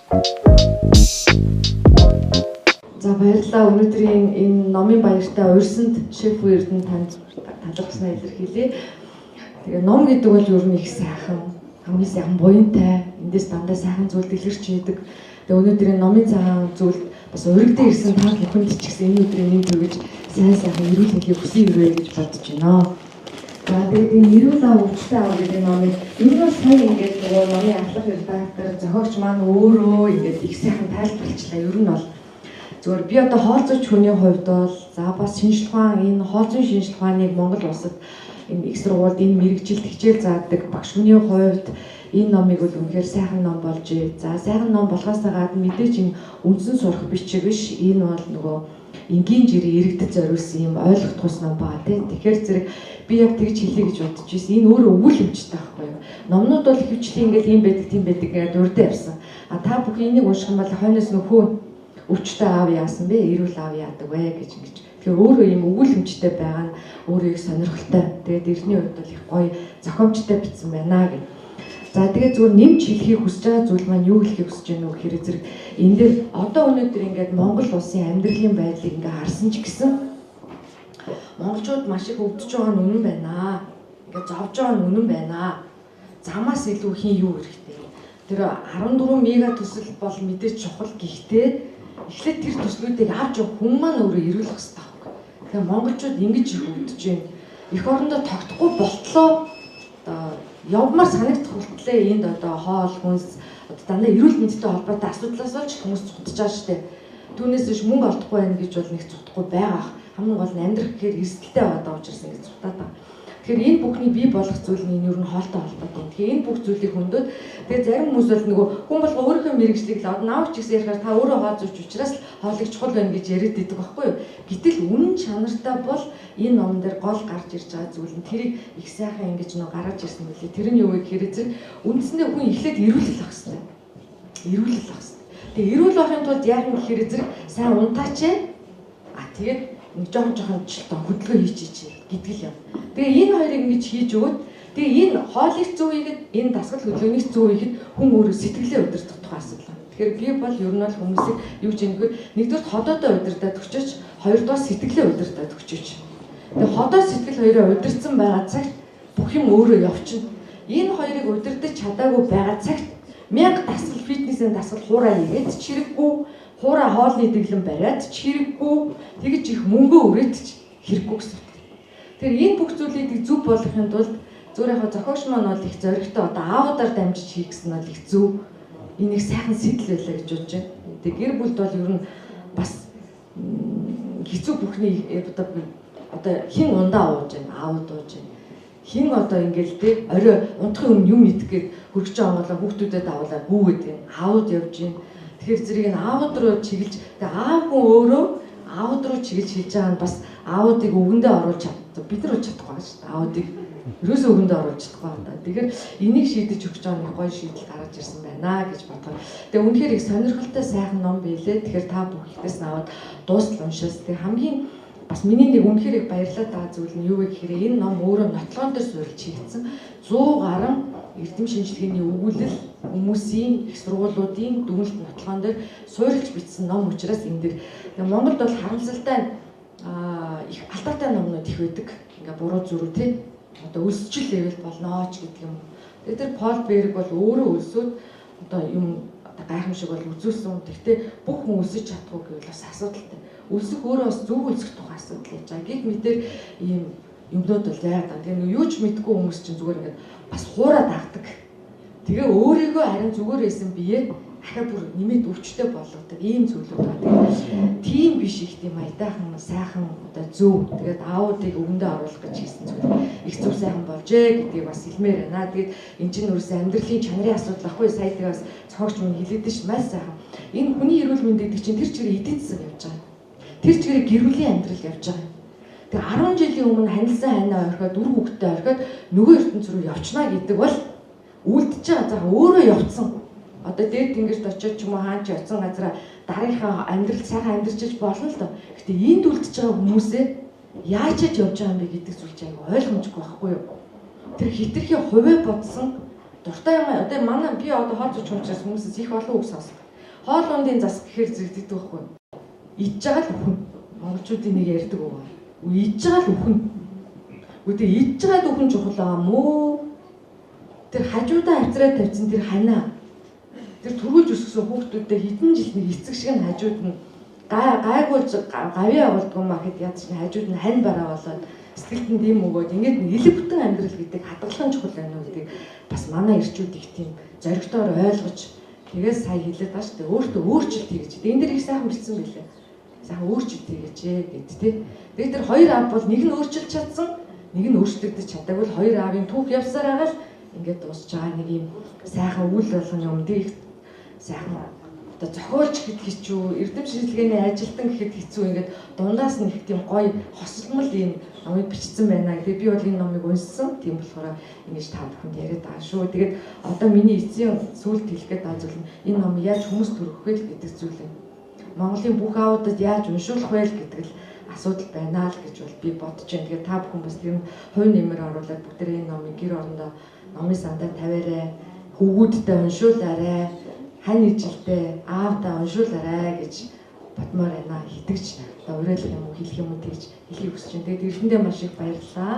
За баярлалаа. Өнөөдрийн энэ номын баяртай урьсанд шеф Эрдэнэ танд талархснаа илэрхийлье. Тэгээ ном гэдэг бол ер нь их сайхан, хамгийн сайхан буянтай, эндээс дандаа сайхан зүйл дэлгэрч байдаг. Тэгээ өнөөдрийн номын цагаан зүйлд бас уригдсан ирсэн та бүхэнд ч гэсэн энэ өдрийн нэм төрөж сайхан эрүүл мэндийг хүсье өрөө гэж бодож байна. За тэгээд энэ эрүүл ав өвчтэй ав гэдэг номыг энэ бол сайн ингээд нөгөө номын ахлах редактор зохиогч маань өөрөө ингээд их сайхан тайлбарлчлаа. Ер нь бол зүгээр би одоо хоолцооч хүний хувьд бол за бас шинжилгээ ухаан энэ хоолцоо шинжилгээ ухааныг Монгол улсад энэ их сургуульд энэ мэрэгжилт хичээл заадаг багш хүний хувьд энэ номыг бол үнэхээр сайхан ном болж ээ. За сайхан ном болохоос гадна мэдээж энэ үндсэн сурах бичиг биш. Энэ бол нөгөө энгийн жирийн иргэдэд зориулсан юм ойлгох тус ном баа тий. Тэгэхээр зэрэг би яг тэгж хэлье гэж бодож байсан. Энэ өөрөө өвөл өмчтэй байхгүй юу? Номнууд бол хөвчлийн ингээд юм байдаг тийм байдаг гэдэг урд явсан. А та бүхэн энийг унших юм бол хойноос нөхөө өвчтэй аав яасан бэ? Эрүүл аав яадаг вэ гэж ингэж. Тэгэхээр өөрөө юм өвөл өмчтэй байгаа нь өөрөө их сонирхолтой. Тэгээд эртний үед бол их гоё зохиомжтой бичсэн байна гэх. За тэгээд зүгээр нэмж хэлхийг хүсэж байгаа зүйл маань юу хэлхийг хүсэж байна вэ гэхээр зэрэг энэ дээр одоо өнөөдөр ингээд Монгол улсын амьдралын байдлыг ингээд харсан ч гэсэн монголчууд маш их өвдөж байгаа нь үнэн байна. Ингээд зовж байгаа нь үнэн байна. Замаас илүү хин юу хэрэгтэй. Тэр 14 мега төсөл бол мэдээж чухал гэхдээ эхлээд тэр төслүүдийг авч явах хүн маань өөрөө ирүүлэх хэрэгтэй байхгүй. Тэгэхээр монголчууд ингэж их өвдөж байна. Эх орондоо тогтохгүй болтлоо явмаар санагдах хүртлээр энд одоо хоол хүнс одоо дандаа эрүүл мэндтэй холбоотой асуудлаас болж хүмүүс цутж байгаа шүү дээ. Түүнээс биш мөнгө олдохгүй байх гэж бол нэг цутахгүй байгаа. Хамгийн гол нь амьдрах гэхээр эрсдэлтэй байдаг учраас ингэ цутаад байгаа. Тэгэхээр энэ бүхний бий болох зүйл нь ер нь хоолтой холбоотой. Тэгэхээр энэ бүх зүйлийг хөндөд тэгээ зарим хүмүүс бол нөгөө хүн болго өөрийнхөө мэрэгжлийг л одоо наавч гэсэн ярихаар та өөрөө хоол зүйч учраас хоолыг чухал байна гэж яриад идэг байхгүй юу. Гэтэл үнэн чанартай бол энэ номон дээр гол гарч ирж байгаа зүйл нь тэрийг их сайхан ингэж нөө гаргаж ирсэн мөлий. Тэр нь юу вэ гэхээр зэрэг үндсэндээ хүн эхлээд эрүүлэл авах хэрэгтэй. Эрүүлэл авах хэрэгтэй. Тэгээ эрүүл авахын тулд яг юм гэхээр зэрэг сайн унтаач тэгээд нэг жоохон жилтөө хөдөлгөөн хийчихье гэдэг л юм. Тэгээ энэ хоёрыг ингэж хийж өгөөд тэгээ энэ хоолыг зөв хийгээд энэ дасгал хөдөлгөөнийг зөв хийхэд хүн өөрөө сэтгэлээ удирдах тухай асуудал. Тэгэхээр би бол ер нь бол хүмүүсийг юу гэж ингэвэл нэгдүгээр ходоодоо удирдаад өчөөч, хоёрдугаар сэтгэлээ удирдаад өчөөч. Тэгээ ходоо сэтгэл хоёроо удирдсан байгаа цагт бүх юм өөрөө явчихна. Энэ хоёрыг удирдах чадаагүй байгаа цагт 1000 дасгал фитнесийн дасгал хуурай хийгээд ч хэрэггүй, хуурай хоолны дэглэм бариад ч хэрэггүй, тэгж их мөнгө өрөөд ч хэрэггүй гэсэн. Тэгэхээр энэ бүх зүйлийг зөв болгохын тулд зүгээр яг зохиогч маань бол их зоригтой одоо аавуудаар дамжиж хийх гэсэн нь их зөв. Энийг сайхан сэтэл байлаа гэж бодож байна. Тэгээ гэр бүлд бол ер нь бас хэцүү бүхний одоо хин ундаа ууж байна, аауд ууж байна. Хин одоо ингээл те орой унтахын өмнө юм идэх гээд хөргөж байгаа болоо хүүхдүүдэд авуулаа гүүгээд байна. Аауд явж байна. Тэгэхээр зэрэг энэ аауд руу чиглэж тэгээ аав хүн өөрөө аауд руу чиглэж хийж байгаа нь бас аавуудыг өгөндөө оруулж чаддаг. Бид нар чадахгүй байгаа шүү дээ. Аавуудыг ерөөсөө өгөндөө оруулж чадахгүй байна. Тэгэхээр энийг шийдэж өгч байгаа нэг гоё шийдэл гаргаж ирсэн байна гэж бодлоо. Тэгээ үнэхээр их сонирхолтой сайхан ном билээ. Тэгэхээр та бүх ихтэйс аваад дуустал уншаас. Тэгээ хамгийн бас миний нэг үнэхээр их баярлаад байгаа зүйл нь юу вэ гэхээр энэ ном өөрөө нотлоон дээр суурилж хийгдсэн 100 гаруй эрдэм шинжилгээний өгүүлэл хүмүүсийн их сургуулиудын дүгнэлт нотлоон дээр суурилж бичсэн ном учраас энэ дэр Монголд бол харамсалтай их алдаатай номнууд их байдаг. Ингээ буруу зүрх тий. Одоо өсчил левел болно ч гэдэг юм. Тэгээд тэр Пол Берг бол өөрөө өсөөд одоо юм гайхамшиг бол үзүүлсэн. Гэхдээ бүх хүн өсөж чадахгүй гэвэл бас асуудалтай. Өсөх өөрөө бас зөв үлсэх тухай асуудал яаж байгаа. Гэт мэтэр ийм юмнууд бол яагаад. Тэгээ юу ч мэдгүй хүмүүс чинь зүгээр ингээд бас хуураад авдаг. Тэгээ өөрийгөө харин зүгээр байсан бие дахиад бүр нэмээд өвчтэй болгодог ийм зүйлүүд байна. Тийм биш их тийм аятайхан сайхан одоо зөв. Тэгээд аавуудыг өгөндөө оруулах гэж хийсэн зүйл их зөв сайхан болжээ гэдгийг бас хэлмээр байна. Тэгээд эн чинь өөрөөсөө амьдралын чанарын асуудал ахгүй сая тэгээ бас цогч мөн хэлээд ш маш сайхан. Энэ хүний эрүүл мэнд гэдэг чинь тэр чигээр эдийн засаг явж байгаа. Тэр чигээр гэр бүлийн амьдрал явж байгаа. Тэгээ 10 жилийн өмнө ханилсан хайнаа орхиод үр хөвгтөд орхиод нөгөө ертөнц рүү явчнаа гэдэг бол үлдчихэж байгаа. За өөрөө явцсан. Одоо дээд тэнгэрт очиод ч юм уу хаанч явцсан газараа дараагийнхаа амьдрал сайхан амьдарч болно л доо. Гэтэ энд үлдчихэж байгаа хүмүүсээ яаж ч явж байгаа юм бэ гэдэг зүйл чинь ойлгомжгүй байхгүй юу? Тэр хитрхи хувиа бодсон дуртай юм. Одоо манай би одоо хоол зүйч учраас хүмүүсээс их олон үг сонсдог. Хоол ундын зас гэхээр зэрэгддэг байхгүй. Идж байгаа л өхөн. Монголчуудын нэг ярьдаг уу. Идж байгаа л өхөн. Үгүй идж байгаа л өхөн чухал аа мөө. Тэр хажуудаа авцраад тавьсан тэр ханаа. Тэр төрүүлж өсгсөн хүүхдүүдэд хэдэн жил нэг эцэг шиг нь хажууд нь гайгуулж гавьяа явуулдаг юм ахэд яд чинь хажууд нь хань бараа болоод сэтгэлд нь дэм өгөөд ингээд нэг элэг бүтэн амьдрал гэдэг хадгалахын чухал байна уу гэдэг бас манай ирчүүд их тийм зоригтоор ойлгож тэгээс сая хэлээд байгаа шүү дээ. Өөртөө өөрчлөлт хийж. Энэ дэр их сайхан бичсэн байлээ. Сайхан өөрчлөлт хийж гэд тээ. Тэгээд тэр хоёр аав бол нэг нь өөрчилж чадсан, нэг нь өөрчлөгдөж чадаагүй л хоёр аавын түүх явсаар байгаа л ингээд дуусч байгаа нэг юм сайхан үйл болгоны өмнө их сайхан одоо зохиолч гэхэд хэцүү, эрдэм шинжилгээний ажилтан гэхэд хэцүү ингээд дундаас нь их тийм гоё хосолмол юм номыг бичсэн байна. Тэгээд би бол энэ номыг уншсан. Тийм болохоор ингэж та бүхэнд яриад байгаа шүү. Тэгээд одоо миний эцсийн сүлд хэлэх гээд байгаа зүйл нь энэ ном яаж хүмүүс төрөх вэ гэдэг зүйл юм. Монголын бүх аудад яаж уншуулах вэ гэдэг л асуудал байна л гэж бол би бодож байна. Тэгээд та бүхэн бас тэр хувь нэмэр оруулаад бүгдээ энэ номыг гэр орондоо номын сандаа тавиарай, хөвгүүдтэй уншуулаарай, хань ижилтэй аавдаа уншуулаарай гэж бодмоор байна. Итгэж одоо уриалах юм уу хэлэх юм уу тэгж хэлхийг хүсэж байна. Тэгээд эрэндээ маш их баярлалаа.